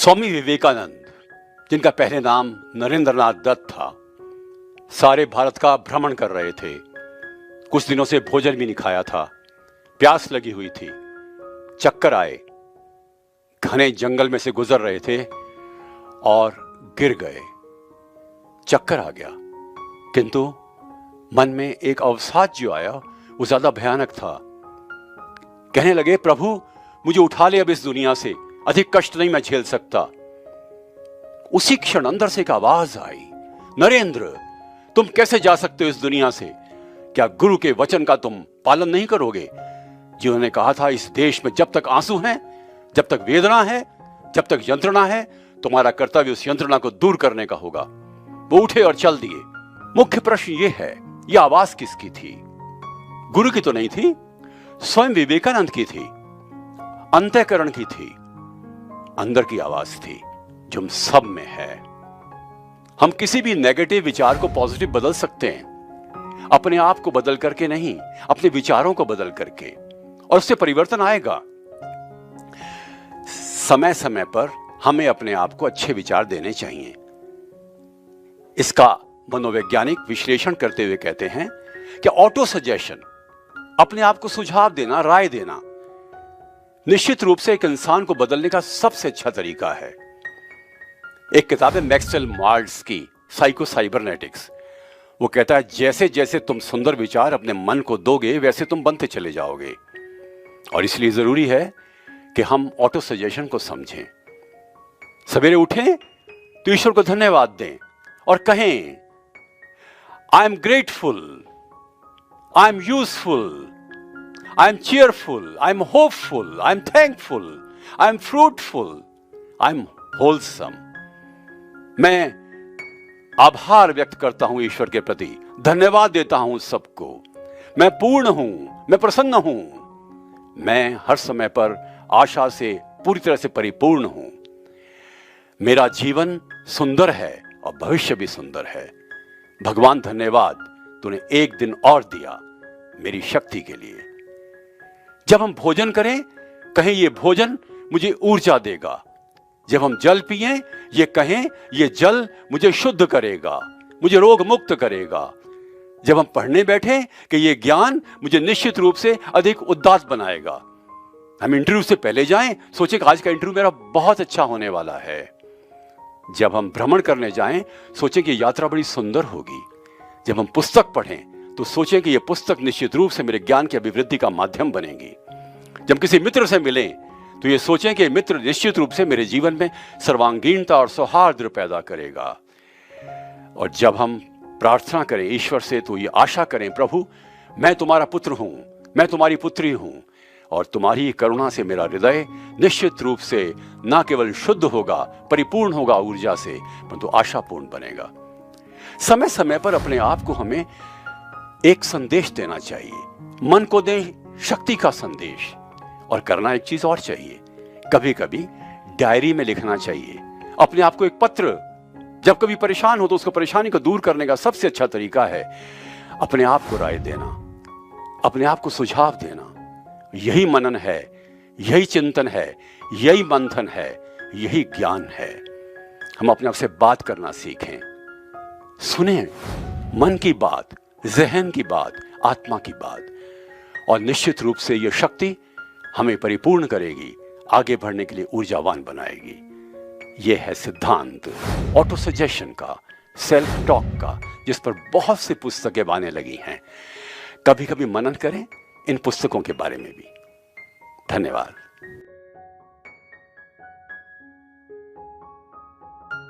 स्वामी विवेकानंद, जिनका पहले नाम नरेंद्रनाथ दत्त था, सारे भारत का भ्रमण कर रहे थे। कुछ दिनों से भोजन भी नहीं खाया था, प्यास लगी हुई थी, चक्कर आए, घने जंगल में से गुजर रहे थे और गिर गए। चक्कर आ गया, किंतु मन में एक अवसाद जो आया वो ज्यादा भयानक था। कहने लगे, प्रभु मुझे उठा ले अब इस दुनिया से, अधिक कष्ट नहीं मैं झेल सकता। उसी क्षण अंदर से एक आवाज आई, नरेंद्र तुम कैसे जा सकते हो इस दुनिया से? क्या गुरु के वचन का तुम पालन नहीं करोगे, जिन्होंने कहा था इस देश में जब तक आंसू हैं, जब तक वेदना है, जब तक यंत्रणा है, तुम्हारा कर्तव्य उस यंत्रणा को दूर करने का होगा। वो उठे और चल दिए। मुख्य प्रश्न ये है, ये आवाज किसकी थी? गुरु की तो नहीं थी, स्वयं विवेकानंद की थी, अंतःकरण की थी, अंदर की आवाज थी जो हम सब में है। हम किसी भी नेगेटिव विचार को पॉजिटिव बदल सकते हैं, अपने आप को बदल करके नहीं, अपने विचारों को बदल करके, और उससे परिवर्तन आएगा। समय समय पर हमें अपने आप को अच्छे विचार देने चाहिए। इसका मनोवैज्ञानिक विश्लेषण करते हुए कहते हैं कि ऑटो सजेशन, अपने आप को सुझाव देना, राय देना, निश्चित रूप से एक इंसान को बदलने का सबसे अच्छा तरीका है। एक किताब है मैक्सवेल माल्ट्स की, साइको साइबरनेटिक्स। वो कहता है जैसे जैसे तुम सुंदर विचार अपने मन को दोगे, वैसे तुम बनते चले जाओगे। और इसलिए जरूरी है कि हम ऑटो सजेशन को समझें। सवेरे उठें तो ईश्वर को धन्यवाद दें और कहें, I am grateful, I am useful, I am cheerful, I am hopeful, I am thankful, I am fruitful, I am wholesome. मैं आभार व्यक्त करता हूं ईश्वर के प्रति, धन्यवाद देता हूं सबको। मैं पूर्ण हूं, मैं प्रसन्न हूं, मैं हर समय पर आशा से पूरी तरह से परिपूर्ण हूं। मेरा जीवन सुंदर है और भविष्य भी सुंदर है। भगवान धन्यवाद, तूने एक दिन और दिया मेरी शक्ति के लिए। जब हम भोजन करें, कहें ये भोजन मुझे ऊर्जा देगा। जब हम जल पिएं, ये कहें ये जल मुझे शुद्ध करेगा, मुझे रोग मुक्त करेगा। जब हम पढ़ने बैठें कि ये ज्ञान मुझे निश्चित रूप से अधिक उदात्त बनाएगा। हम इंटरव्यू से पहले जाएं, सोचें कि आज का इंटरव्यू मेरा बहुत अच्छा होने वाला है। जब हम भ्रमण करने जाएं, सोचें कि यात्रा बड़ी सुंदर होगी। जब हम पुस्तक पढ़ें तो सोचें कि यह पुस्तक निश्चित रूप से मेरे ज्ञान की अभिवृद्धि का माध्यम बनेगी। जब किसी मित्र से मिलें तो ये सोचें कि मित्र निश्चित रूप से मेरे जीवन में सर्वांगीणता और सौहार्द पैदा करेगा। और जब हम प्रार्थना करें ईश्वर से तो ये आशा करें, प्रभु मैं तुम्हारा पुत्र हूं, मैं तुम्हारी पुत्री हूं, और तुम्हारी करुणा से मेरा हृदय निश्चित रूप से न केवल शुद्ध होगा, परिपूर्ण होगा ऊर्जा से, परंतु आशापूर्ण बनेगा। समय समय पर अपने आप को हमें एक संदेश देना चाहिए। मन को दें शक्ति का संदेश, और करना एक चीज और चाहिए, कभी कभी डायरी में लिखना चाहिए अपने आप को एक पत्र। जब कभी परेशान हो तो उसको, परेशानी को दूर करने का सबसे अच्छा तरीका है अपने आप को राय देना, अपने आप को सुझाव देना। यही मनन है, यही चिंतन है, यही मंथन है, यही ज्ञान है। हम अपने आप से बात करना सीखें, सुने मन की बात, जहन की बात, आत्मा की बात, और निश्चित रूप से यह शक्ति हमें परिपूर्ण करेगी, आगे बढ़ने के लिए ऊर्जावान बनाएगी। यह है सिद्धांत ऑटो सजेशन का, सेल्फ टॉक का, जिस पर बहुत सी पुस्तकें आने लगी हैं। कभी कभी मनन करें इन पुस्तकों के बारे में भी। धन्यवाद।